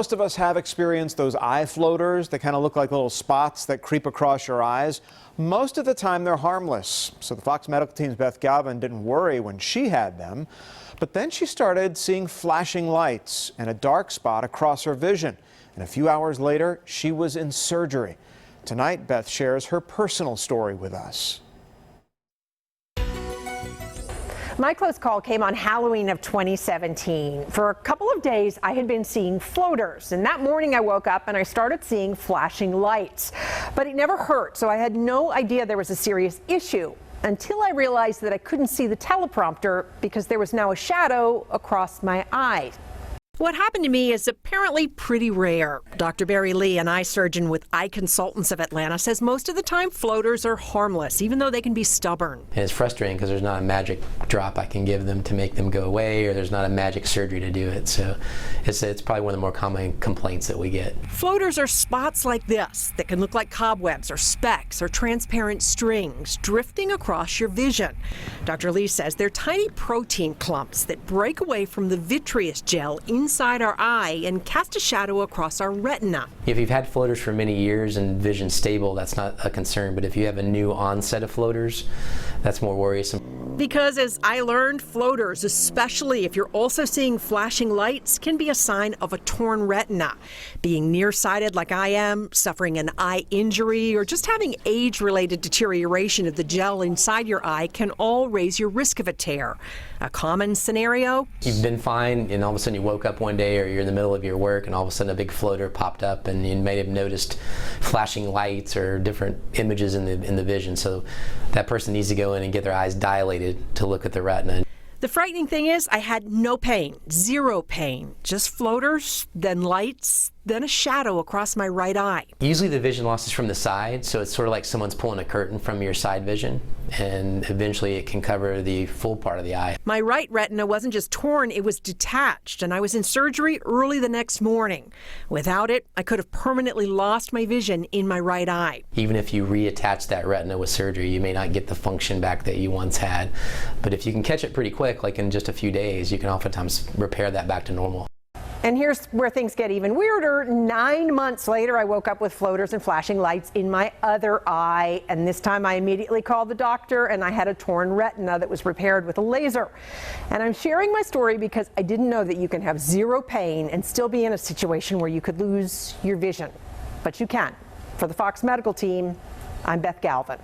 Most of us have experienced those eye floaters. They kind of look like little spots that creep across your eyes. Most of the time they're harmless. So the Fox Medical team's Beth Galvin didn't worry when she had them. But then she started seeing flashing lights and a dark spot across her vision. And a few hours later, she was in surgery. Tonight, Beth shares her personal story with us. My close call came on Halloween of 2017. For a couple of days, I had been seeing floaters, and that morning I woke up and I started seeing flashing lights. But it never hurt, so I had no idea there was a serious issue until I realized that I couldn't see the teleprompter because there was now a shadow across my eye. What happened to me is apparently pretty rare. Dr. Barry Lee, an eye surgeon with Eye Consultants of Atlanta, says most of the time floaters are harmless, even though they can be stubborn. And it's frustrating because there's not a magic drop I can give them to make them go away, or there's not a magic surgery to do it. So it's probably one of the more common complaints that we get. Floaters are spots like this that can look like cobwebs or specks or transparent strings drifting across your vision. Dr. Lee says they're tiny protein clumps that break away from the vitreous gel inside our eye and cast a shadow across our retina. If you've had floaters for many years and vision's stable, that's not a concern. But if you have a new onset of floaters, that's more worrisome. Because as I learned, floaters, especially if you're also seeing flashing lights, can be a sign of a torn retina. Being nearsighted like I am, suffering an eye injury, or just having age-related deterioration of the gel inside your eye can all raise your risk of a tear. A common scenario? You've been fine, and all of a sudden you woke up one day or you're in the middle of your work and all of a sudden a big floater popped up and you may have noticed flashing lights or different images in the vision. So that person needs to go in and get their eyes dilated to look at the retina. The frightening thing is I had no pain, zero pain, just floaters, then lights, then a shadow across my right eye. Usually the vision loss is from the side, so it's sort of like someone's pulling a curtain from your side vision, and eventually it can cover the full part of the eye. My right retina wasn't just torn, it was detached, and I was in surgery early the next morning. Without it, I could have permanently lost my vision in my right eye. Even if you reattach that retina with surgery, you may not get the function back that you once had. But if you can catch it pretty quick, like in just a few days, you can oftentimes repair that back to normal. And here's where things get even weirder. 9 months later, I woke up with floaters and flashing lights in my other eye. And this time I immediately called the doctor and I had a torn retina that was repaired with a laser. And I'm sharing my story because I didn't know that you can have zero pain and still be in a situation where you could lose your vision. But you can. For the Fox Medical team, I'm Beth Galvin.